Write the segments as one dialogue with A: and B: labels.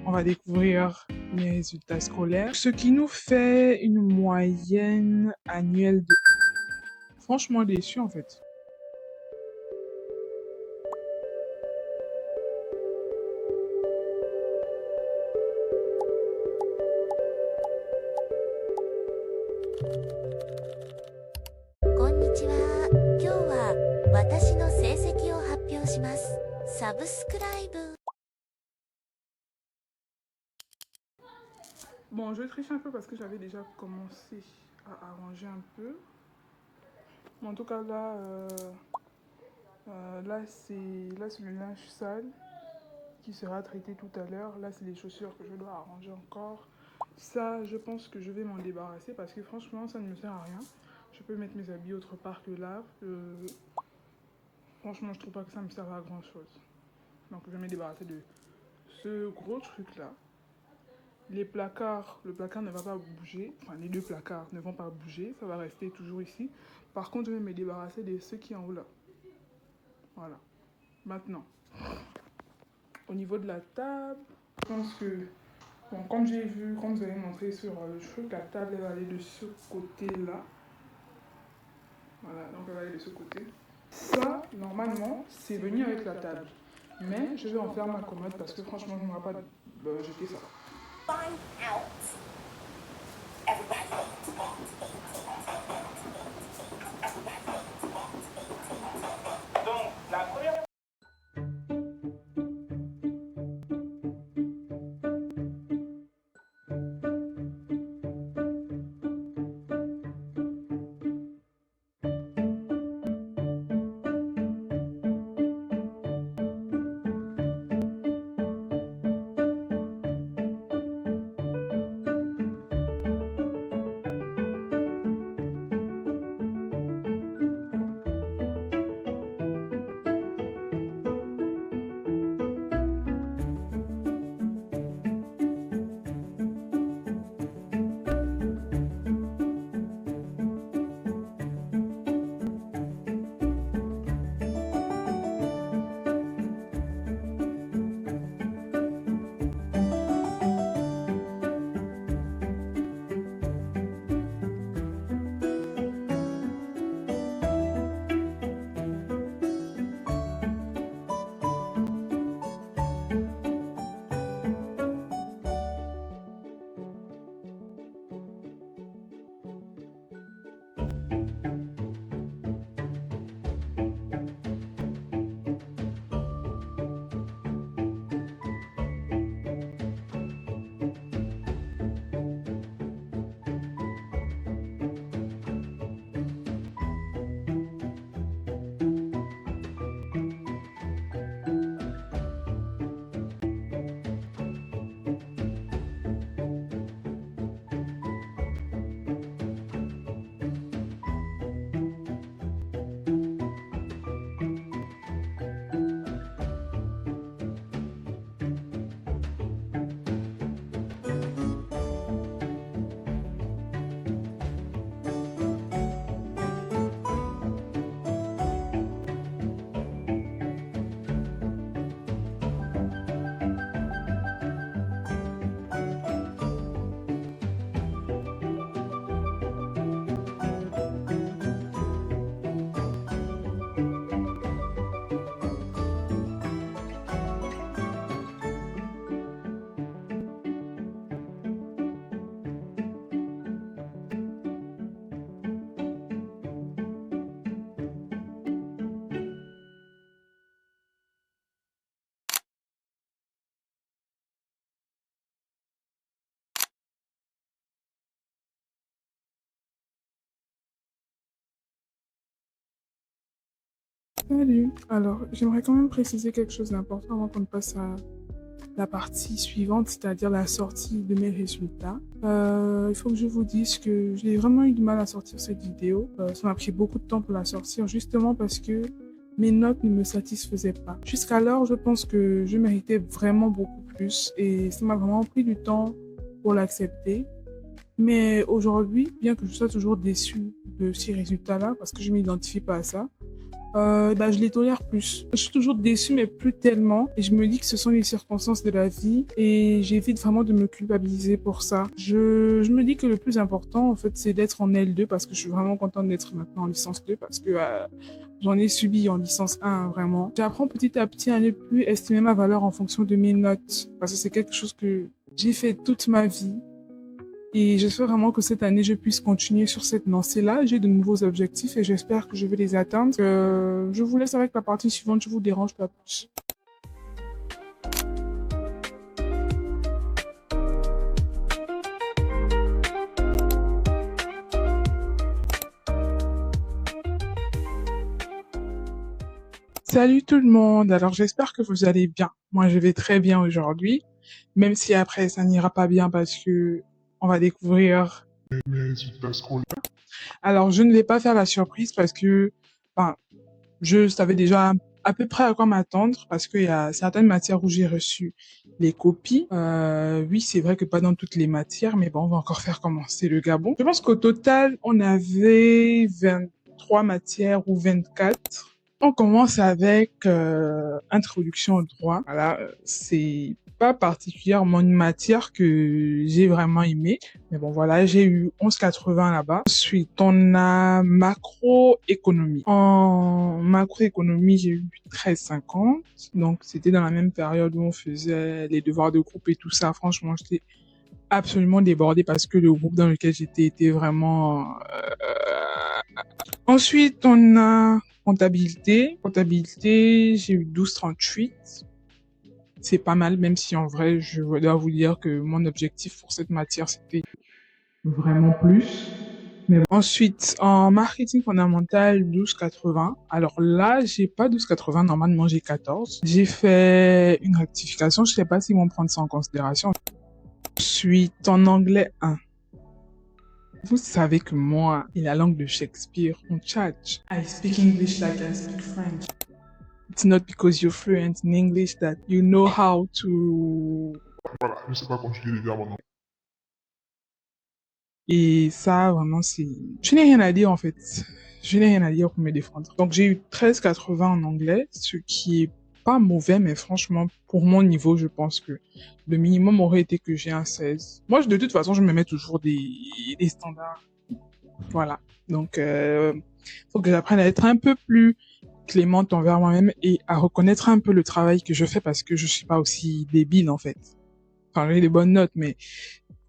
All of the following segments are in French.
A: on va découvrir mes résultats scolaires, ce qui nous fait une moyenne annuelle de... Franchement déçu en fait. Bon, je triche un peu parce que j'avais déjà commencé à arranger un peu. Mais en tout cas, là c'est le linge sale qui sera traité tout à l'heure. Là, c'est les chaussures que je dois arranger encore. Ça, je pense que je vais m'en débarrasser parce que franchement, ça ne me sert à rien. Je peux mettre mes habits autre part que là. Franchement, je trouve pas que ça me serve à grand chose. Donc, je vais me débarrasser de ce gros truc-là. Les placards, le placard ne va pas bouger. Enfin, les deux placards ne vont pas bouger. Ça va rester toujours ici. Par contre, je vais me débarrasser de ceux qui en haut là. Voilà. Maintenant, au niveau de la table, je pense que, bon, comme j'ai vu, comme vous avez montré sur le truc, la table elle va aller de ce côté-là. Voilà, donc elle va aller de ce côté. Ça, normalement, c'est venu avec la table. Mais je vais en faire ma commode parce que franchement, je ne m'aurais pas jeter ça. Find out. Everybody. Donc, la première... Salut. Alors, j'aimerais quand même préciser quelque chose d'important avant qu'on passe à la partie suivante, c'est-à-dire la sortie de mes résultats. Il faut que je vous dise que j'ai vraiment eu du mal à sortir cette vidéo. Ça m'a pris beaucoup de temps pour la sortir, justement parce que mes notes ne me satisfaisaient pas. Jusqu'alors, je pense que je méritais vraiment beaucoup plus et ça m'a vraiment pris du temps pour l'accepter. Mais aujourd'hui, bien que je sois toujours déçue de ces résultats-là, parce que je ne m'identifie pas à ça, je les tolère plus. Je suis toujours déçue, mais plus tellement. Et je me dis que ce sont les circonstances de la vie et j'évite vraiment de me culpabiliser pour ça. Je me dis que le plus important, en fait, c'est d'être en L2 parce que je suis vraiment contente d'être maintenant en licence 2 parce que j'en ai subi en licence 1, vraiment. J'apprends petit à petit à ne plus estimer ma valeur en fonction de mes notes parce que c'est quelque chose que j'ai fait toute ma vie. Et j'espère vraiment que cette année, je puisse continuer sur cette lancée-là. J'ai de nouveaux objectifs et j'espère que je vais les atteindre. Je vous laisse avec la partie suivante, je vous dérange pas plus. Salut tout le monde, alors j'espère que vous allez bien. Moi je vais très bien aujourd'hui, même si après ça n'ira pas bien parce que on va découvrir.
B: Mes résultats scolaires.
A: Alors je ne vais pas faire la surprise parce que enfin, je savais déjà à peu près à quoi m'attendre parce qu'il y a certaines matières où j'ai reçu les copies. Oui, c'est vrai que pas dans toutes les matières, mais bon, on va encore faire commencer le Gabon. Je pense qu'au total, on avait 23 matières ou 24. On commence avec introduction au droit. Voilà, c'est pas particulièrement une matière que j'ai vraiment aimée. Mais bon, voilà, j'ai eu 11,80 là-bas. Ensuite, on a macroéconomie. En macroéconomie, j'ai eu 13,50. Donc, c'était dans la même période où on faisait les devoirs de groupe et tout ça. Franchement, j'étais absolument débordée parce que le groupe dans lequel j'étais était vraiment... Ensuite, on a comptabilité. Comptabilité, j'ai eu 12,38. C'est pas mal, même si en vrai, je dois vous dire que mon objectif pour cette matière, c'était vraiment plus. Mais bon. Ensuite, en marketing fondamental, 12,80. Alors là, j'ai pas 12,80. Normalement, j'ai 14. J'ai fait une rectification. Je sais pas s'ils vont prendre ça en considération. Ensuite, en anglais 1. Vous savez que moi et la langue de Shakespeare, on tchatche. I speak English like I speak French. It's not because you're fluent in English that you know how to...
B: Voilà, je sais pas conjuguer les verbes en anglais.
A: Et ça, vraiment, c'est... Je n'ai rien à dire, en fait. Je n'ai rien à dire pour me défendre. Donc, j'ai eu 13,80 en anglais, ce qui est pas mauvais, mais franchement, pour mon niveau, je pense que le minimum aurait été que j'ai un 16. Moi, de toute façon, je me mets toujours des standards. Voilà. Donc, faut que j'apprenne à être un peu plus clémente envers moi-même et à reconnaître un peu le travail que je fais parce que je suis pas aussi débile, en fait. Enfin, j'ai des bonnes notes, mais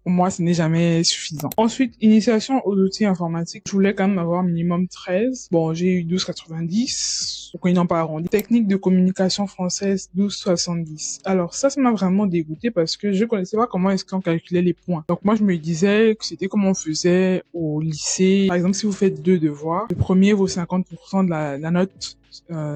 A: pour moi, ce n'est jamais suffisant. Ensuite, initiation aux outils informatiques. Je voulais quand même avoir minimum 13. Bon, j'ai eu 12,90. Donc, ils n'ont pas arrondi. Technique de communication française, 12,70. Alors, ça m'a vraiment dégoûté parce que je connaissais pas comment est-ce qu'on calculait les points. Donc, moi, je me disais que c'était comme on faisait au lycée. Par exemple, si vous faites 2 devoirs, le premier vaut 50% de la note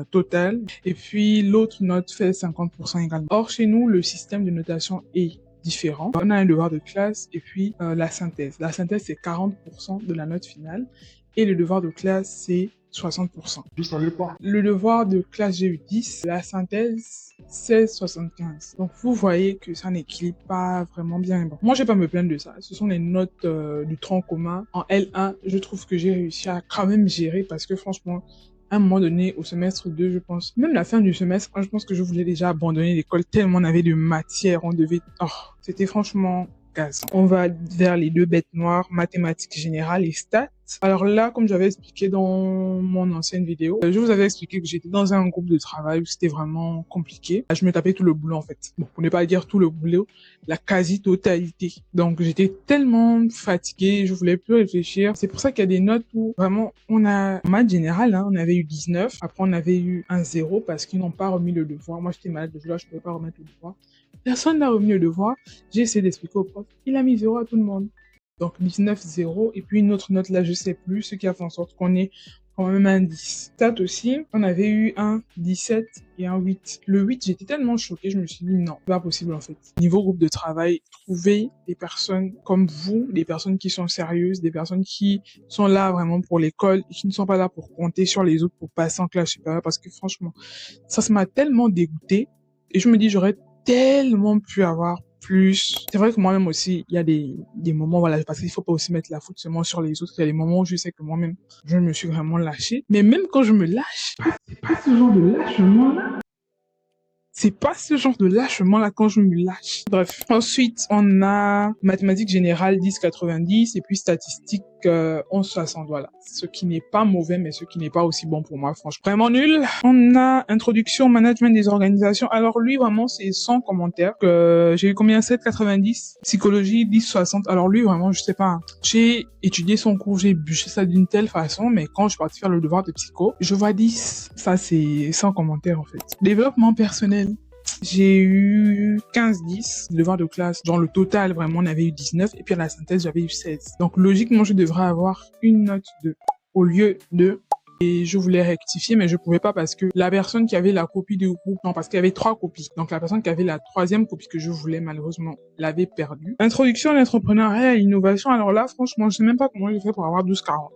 A: totale. Et puis, l'autre note fait 50% également. Or, chez nous, le système de notation est différent. On a un devoir de classe et puis la synthèse. La synthèse, c'est 40% de la note finale et le devoir de classe, c'est 60%.
B: Je savais pas.
A: Le devoir de classe, j'ai eu 10. La synthèse, 16,75. Donc, vous voyez que ça n'équilibre pas vraiment bien. Bon, moi, je vais pas me plaindre de ça. Ce sont les notes du tronc commun. En L1, je trouve que j'ai réussi à quand même gérer parce que franchement, à un moment donné, au semestre 2, je pense, même la fin du semestre, je pense que je voulais déjà abandonner l'école tellement on avait de matières, on devait... Oh, c'était franchement gazant. On va vers les 2 bêtes noires, mathématiques générales et stats. Alors là, comme j'avais expliqué dans mon ancienne vidéo, je vous avais expliqué que j'étais dans un groupe de travail où c'était vraiment compliqué. Je me tapais tout le boulot en fait. Bon, pour ne pas dire tout le boulot, la quasi-totalité. Donc j'étais tellement fatiguée, je voulais plus réfléchir. C'est pour ça qu'il y a des notes où vraiment on a, en maths générale, on avait eu 19. Après on avait eu un 0 parce qu'ils n'ont pas remis le devoir. Moi j'étais malade de joie, je pouvais pas remettre le devoir. Personne n'a remis le devoir. J'ai essayé d'expliquer au prof. Il a mis 0 à tout le monde. Donc 19, 0. Et puis une autre note là, je sais plus, ce qui a fait en sorte qu'on ait quand même un 10. Stat aussi, on avait eu un 17 et un 8. Le 8, j'étais tellement choquée, je me suis dit non, c'est pas possible en fait. Niveau groupe de travail, trouvez des personnes comme vous, des personnes qui sont sérieuses, des personnes qui sont là vraiment pour l'école et qui ne sont pas là pour compter sur les autres pour passer en classe supérieure parce que franchement, ça m'a tellement dégoûté et je me dis j'aurais tellement pu avoir plus. C'est vrai que moi-même aussi, il y a des moments, voilà, parce qu'il faut pas aussi mettre la faute seulement sur les autres. Il y a des moments où je sais que moi-même, je me suis vraiment lâchée. Mais même quand je me lâche, c'est pas ce genre de lâchement-là. C'est pas ce genre de lâchement-là quand je me lâche. Bref. Ensuite, on a mathématiques générales 10,90 et puis statistiques 11,60. Voilà. Ce qui n'est pas mauvais, mais ce qui n'est pas aussi bon pour moi, franchement. Vraiment nul. On a introduction au management des organisations. Alors lui, vraiment, c'est sans commentaire. J'ai eu combien? 7,90. Psychologie 10,60. Alors lui, vraiment, je sais pas. Hein. J'ai étudié son cours, j'ai bûché ça d'une telle façon, mais quand je suis partie faire le devoir de psycho, je vois 10. Ça, c'est sans commentaire, en fait. Développement personnel. J'ai eu 15-10 devoirs de classe. Genre le total, vraiment, on avait eu 19. Et puis à la synthèse, j'avais eu 16. Donc logiquement, je devrais avoir une note de au lieu de... Et je voulais rectifier, mais je pouvais pas parce que la personne qui avait la copie du groupe, non, parce qu'il y avait 3 copies. Donc la personne qui avait la 3e copie que je voulais, malheureusement, l'avait perdue. Introduction à l'entrepreneuriat et à l'innovation. Alors là, franchement, je sais même pas comment j'ai fait pour avoir 12,40.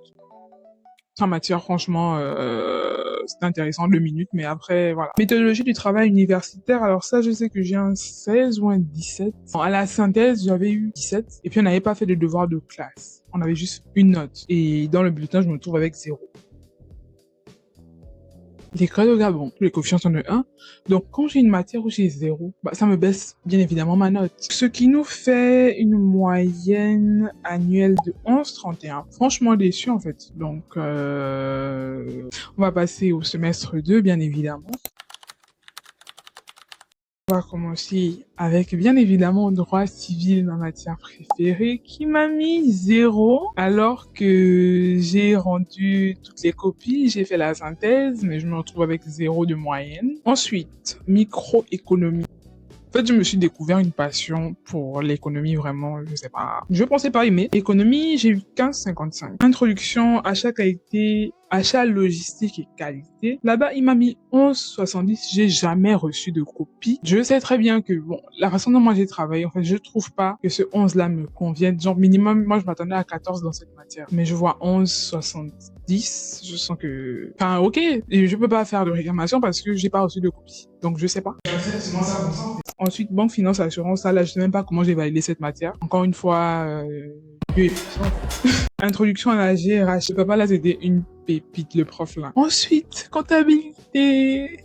A: En matière, franchement, c'est intéressant, 2 minutes, mais après, voilà. Méthodologie du travail universitaire, alors ça, je sais que j'ai un 16 ou un 17. Bon, à la synthèse, j'avais eu 17, et puis on n'avait pas fait de devoir de classe. On avait juste une note. Et dans le bulletin, je me trouve avec 0. L'école au Gabon, les coefficients sont de 1. Donc, quand j'ai une matière où j'ai 0, bah, ça me baisse bien évidemment ma note. Ce qui nous fait une moyenne annuelle de 11,31. Franchement déçu en fait. Donc, on va passer au semestre 2, bien évidemment. On va commencer avec, bien évidemment, droit civil, ma matière préférée, qui m'a mis 0, alors que j'ai rendu toutes les copies, j'ai fait la synthèse, mais je me retrouve avec 0 de moyenne. Ensuite, microéconomie. En fait, je me suis découvert une passion pour l'économie, vraiment, je sais pas. Je pensais pas aimer. Économie, j'ai eu 15,55. Introduction, achat qualité, achat logistique et qualité. Là-bas, il m'a mis 11,70. J'ai jamais reçu de copie. Je sais très bien que, bon, la façon dont moi j'ai travaillé, en fait, je trouve pas que ce 11-là me convienne. Genre, minimum, moi, je m'attendais à 14 dans cette matière. Mais je vois 11,70. Je sens que, enfin, ok. Et je peux pas faire de réclamation parce que j'ai pas reçu de copie. Donc, je sais pas. Ensuite, banque, finance, assurance, ça là, je sais même pas comment j'ai validé cette matière. Encore une fois, introduction à la GRH. Le papa là, c'était une pépite, le prof là. Ensuite, comptabilité.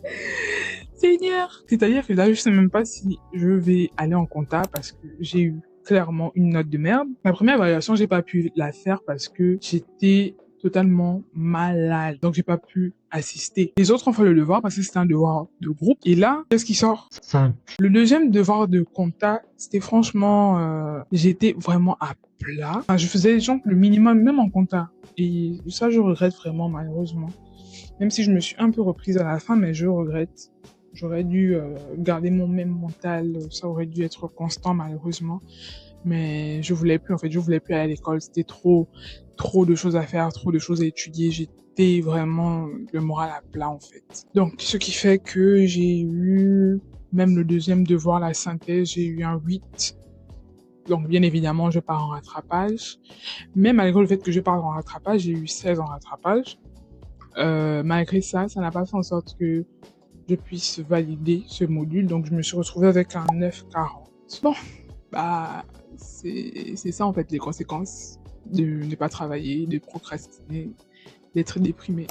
A: Seigneur. C'est-à-dire que là, je sais même pas si je vais aller en compta parce que j'ai eu clairement une note de merde. Ma première évaluation, j'ai pas pu la faire parce que j'étais totalement malade. Donc, j'ai pas pu assister. Les autres ont fait le devoir parce que c'était un devoir de groupe. Et là, qu'est-ce qui sort?
B: 5.
A: Le deuxième devoir de compta, c'était franchement... j'étais vraiment à plat. Enfin, je faisais genre le minimum, même en compta. Et ça, je regrette vraiment, malheureusement. Même si je me suis un peu reprise à la fin, mais je regrette. J'aurais dû garder mon même mental. Ça aurait dû être constant, malheureusement. Mais je voulais plus, en fait. Je voulais plus aller à l'école. C'était trop de choses à faire, trop de choses à étudier. J'étais vraiment le moral à plat, en fait. Donc, ce qui fait que j'ai eu, même le deuxième devoir, la synthèse, j'ai eu un 8. Donc, bien évidemment, je pars en rattrapage. Mais malgré le fait que je parte en rattrapage, j'ai eu 16 en rattrapage. Malgré ça, ça n'a pas fait en sorte que je puisse valider ce module. Donc, je me suis retrouvée avec un 9,40. Bon, bah, c'est ça, en fait, les conséquences de ne pas travailler, de procrastiner, d'être déprimé.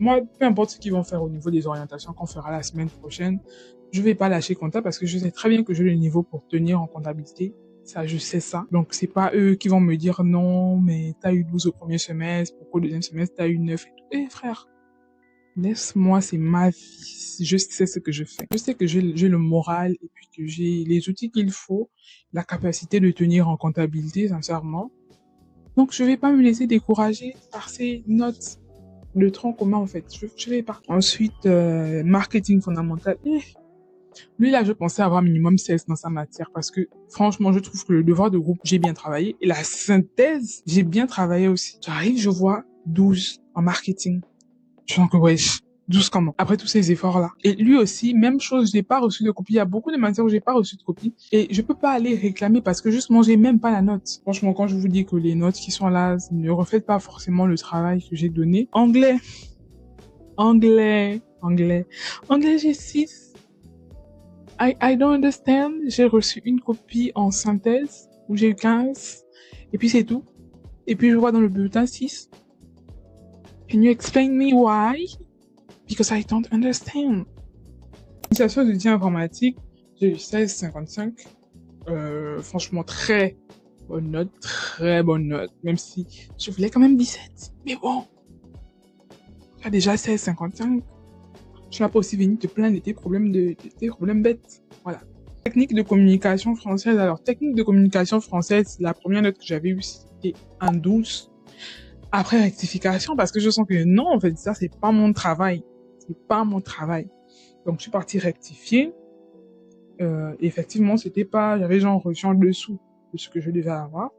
A: Moi, peu importe ce qu'ils vont faire au niveau des orientations qu'on fera la semaine prochaine, je vais pas lâcher compta parce que je sais très bien que j'ai le niveau pour tenir en comptabilité. Ça, je sais ça. Donc, c'est pas eux qui vont me dire non, mais t'as eu 12 au premier semestre, pourquoi au deuxième semestre t'as eu 9 et tout. Eh, frère, laisse-moi, c'est ma vie. Je sais ce que je fais. Je sais que j'ai le moral et puis que j'ai les outils qu'il faut, la capacité de tenir en comptabilité, sincèrement. Donc, je vais pas me laisser décourager par ces notes de tronc commun, en fait. Je vais pas. Ensuite, marketing fondamental. Lui, là, je pensais avoir minimum 16 dans sa matière parce que, franchement, je trouve que le devoir de groupe, j'ai bien travaillé. Et la synthèse, j'ai bien travaillé aussi. J'arrive, je vois 12 en marketing. Je sens que, wesh, 12 comment? Après tous ces efforts-là. Et lui aussi, même chose, j'ai pas reçu de copie. Il y a beaucoup de matières où j'ai pas reçu de copie. Et je peux pas aller réclamer parce que justement, j'ai même pas la note. Franchement, quand je vous dis que les notes qui sont là ne reflètent pas forcément le travail que j'ai donné. Anglais, j'ai 6. I don't understand. J'ai reçu une copie en synthèse où j'ai eu 15. Et puis c'est tout. Et puis je vois dans le bulletin 6. Can you explain me why? Because I don't understand. Initiation d'outils informatiques, j'ai eu 16,55. Franchement, très bonne note. Même si je voulais quand même 17. Mais bon, tu as déjà 16,55. Tu n'as pas aussi venu te plaindre de tes problèmes bêtes. Voilà. Technique de communication française. Alors, technique de communication française, la première note que j'avais eue, c'était un 12. Après rectification, parce que je sens que non, en fait, ça, c'est pas mon travail. C'est pas mon travail. Donc, je suis partie rectifier. Effectivement, c'était pas, j'avais genre reçu en dessous de ce que je devais avoir.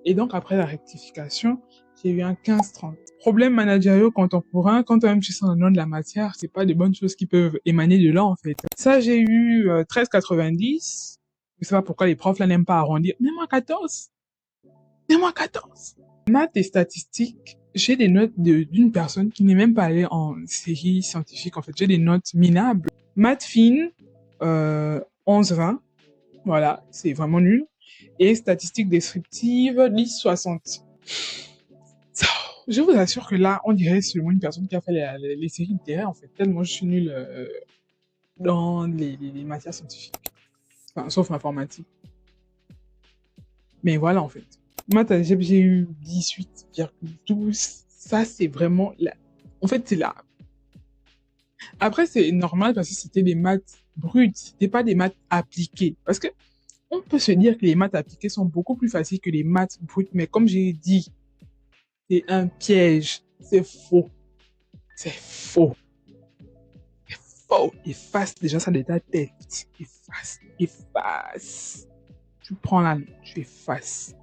A: Et donc, après la rectification, j'ai eu un 15-30. Problème managériaux contemporain, quand toi-même tu sens le nom de la matière, c'est pas des bonnes choses qui peuvent émaner de là, en fait. Ça, j'ai eu 13,90. Je sais pas pourquoi les profs là n'aiment pas arrondir. Mets-moi 14. Mets-moi 14. Maths et statistiques, j'ai des notes d'une personne qui n'est même pas allée en série scientifique, en fait. J'ai des notes minables. Maths fine, 11-20. Voilà, c'est vraiment nul. Et statistiques descriptives, 10-60. Je vous assure que là, on dirait seulement une personne qui a fait les séries littéraires, en fait, tellement je suis nulle dans les matières scientifiques. Enfin, sauf l'informatique. Mais voilà, en fait. Maths, j'ai eu 18,12. Ça, c'est vraiment là. En fait, c'est là. Après, c'est normal parce que c'était des maths brutes. C'était pas des maths appliquées. Parce que on peut se dire que les maths appliquées sont beaucoup plus faciles que les maths brutes. Mais comme j'ai dit, c'est un piège. C'est faux. C'est faux. C'est faux. Efface déjà ça de ta tête. Efface. Tu prends la note, tu effaces.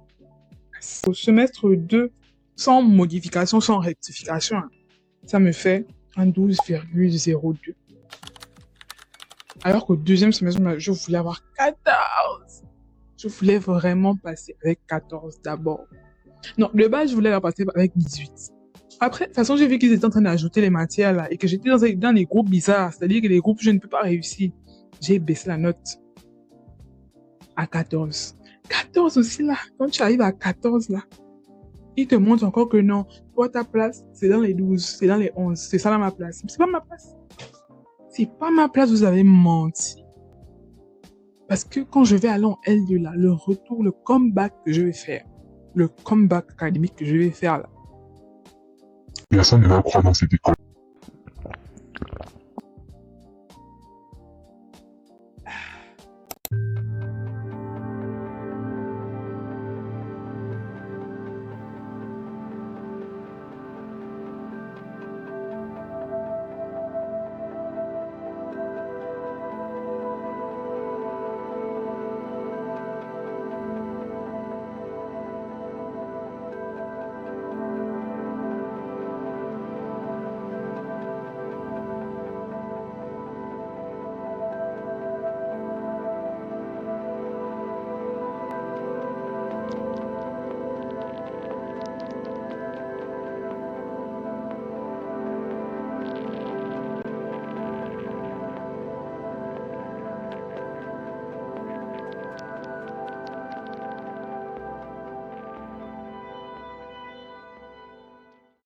A: Au semestre 2, sans modification, sans rectification, ça me fait un 12,02. Alors qu'au deuxième semestre, je voulais avoir 14. Je voulais vraiment passer avec 14 d'abord. Non, de base, je voulais la passer avec 18. Après, de toute façon, j'ai vu qu'ils étaient en train d'ajouter les matières là et que j'étais dans des groupes bizarres, c'est-à-dire que les groupes, je ne peux pas réussir. J'ai baissé la note à 14. 14 aussi là, quand tu arrives à 14 là, ils te montrent encore que non, toi ta place, c'est dans les 12, c'est dans les 11, c'est ça là ma place. C'est pas ma place. C'est pas ma place, vous avez menti. Parce que quand je vais aller en L2 là, le retour, le comeback que je vais faire, le comeback académique que je vais faire là.
B: Personne ne va croire dans cette école.